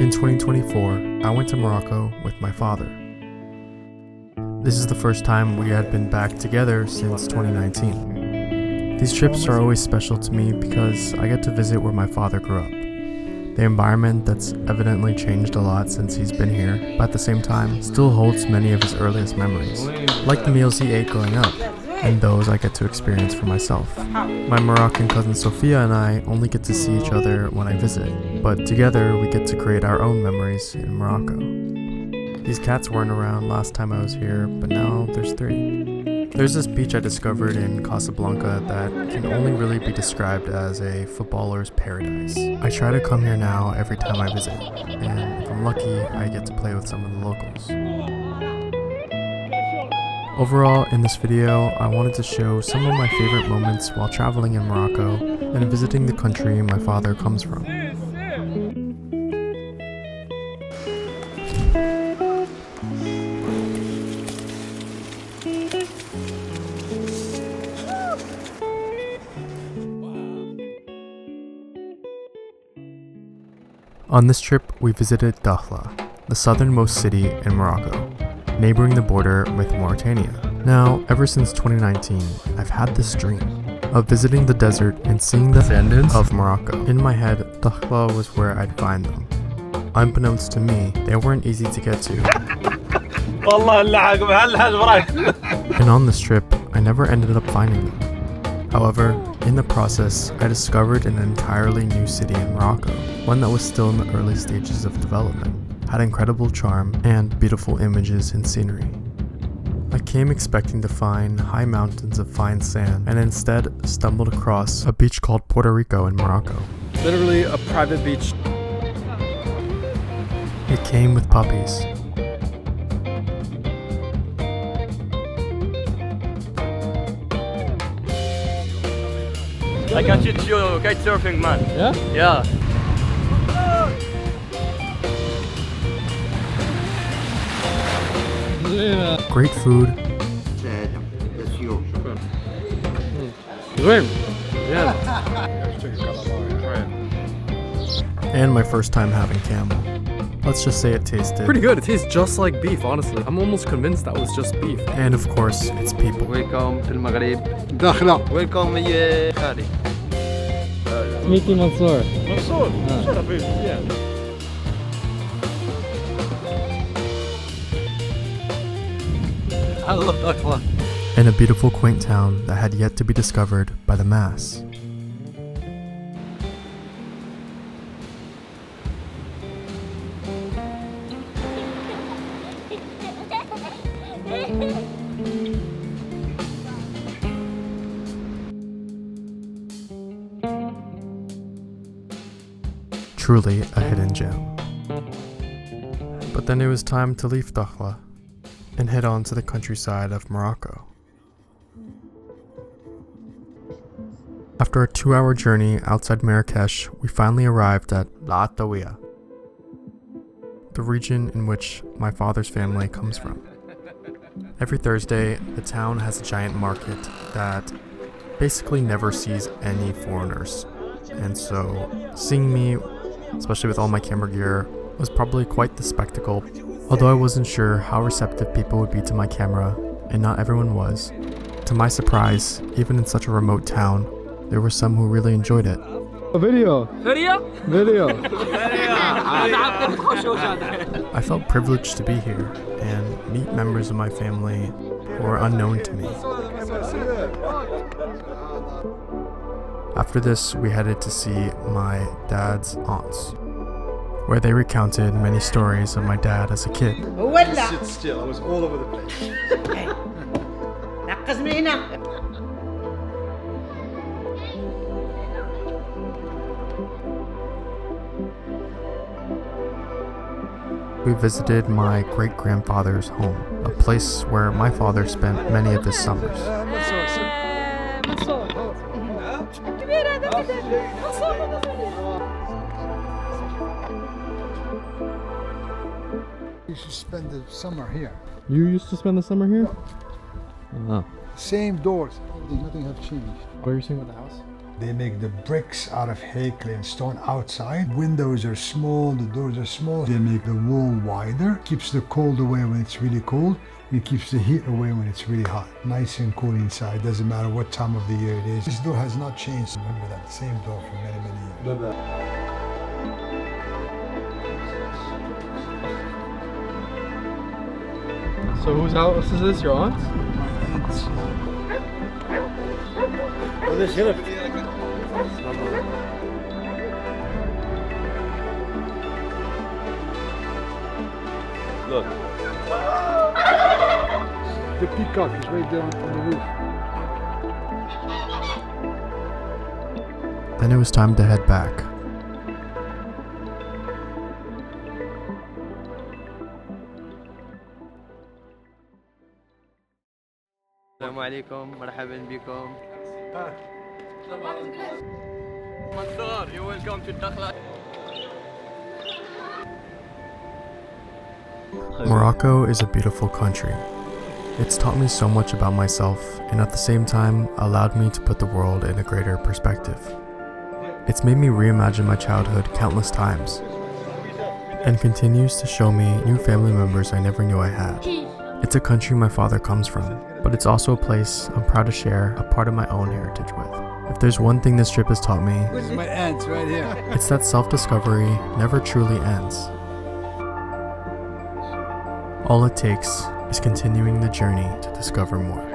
In 2024, I went to Morocco with my father. This is the first time we had been back together since 2019. These trips are always special to me because I get to visit where my father grew up. The environment that's evidently changed a lot since he's been here, but at the same time, still holds many of his earliest memories, like the meals he ate growing up, and those I get to experience for myself. My Moroccan cousin Sophia and I only get to see each other when I visit, but together we get to create our own memories in Morocco. These cats weren't around last time I was here, but now there's 3. There's this beach I discovered in Casablanca that can only really be described as a footballer's paradise. I try to come here now every time I visit, and if I'm lucky, I get to play with some of the locals. Overall, in this video, I wanted to show some of my favorite moments while traveling in Morocco and visiting the country my father comes from. On this trip, we visited Dakhla, the southernmost city in Morocco, neighboring the border with Mauritania. Now, ever since 2019, I've had this dream of visiting the desert and seeing the sandals of Morocco. In my head, Dakhla was where I'd find them. Unbeknownst to me, they weren't easy to get to. And on this trip, I never ended up finding them. However, in the process, I discovered an entirely new city in Morocco, one that was still in the early stages of development, had incredible charm, and beautiful images and scenery. I came expecting to find high mountains of fine sand, and instead stumbled across a beach called Puerto Rico in Morocco. Literally a private beach. It came with puppies. I can teach you kite surfing, man. Yeah? Yeah. Great food. And my first time having camel. Let's just say it tasted pretty good. It tastes just like beef, honestly. I'm almost convinced that was just beef. And of course, it's people. Welcome to Maghreb. Dakhla. Welcome, يا خالي. Meeting Mansour. Mansour. Yeah. I love Dakhla. In a beautiful, quaint town that had yet to be discovered by the mass. Truly a hidden gem. But then it was time to leave Dakhla and head on to the countryside of Morocco. After a 2-hour journey outside Marrakesh, we finally arrived at La Ataouia, the region in which my father's family comes from. Every Thursday, the town has a giant market that basically never sees any foreigners, and so seeing me, especially with all my camera gear, was probably quite the spectacle. Although I wasn't sure how receptive people would be to my camera, and not everyone was, to my surprise, even in such a remote town, there were some who really enjoyed it. Video. I felt privileged to be here and meet members of my family who were unknown to me. After this, we headed to see my dad's aunts, where they recounted many stories of my dad as a kid. Sit still, I was all over the place. We visited my great-grandfather's home, a place where my father spent many of his summers. You should spend the summer here. You used to spend the summer here? Same doors, nothing have changed. What are you saying about the house? They make the bricks out of hay, clay, and stone outside. Windows are small, the doors are small. They make the wall wider, keeps the cold away when it's really cold. It keeps the heat away when it's really hot. Nice and cool inside, doesn't matter what time of the year it is. This door has not changed. Remember that, same door for many, many years. So whose house is this? Your aunt's? My aunt's. Look. The peacock is right there on the roof. Then it was time to head back. السلام عليكم مرحبا بكم. You're welcome to Dakhla. Morocco is a beautiful country. It's taught me so much about myself and at the same time allowed me to put the world in a greater perspective. It's made me reimagine my childhood countless times and continues to show me new family members I never knew I had. It's a country my father comes from, but it's also a place I'm proud to share a part of my own heritage with. If there's one thing this trip has taught me, This is my aunt's right here. it's that self-discovery never truly ends. All it takes is continuing the journey to discover more.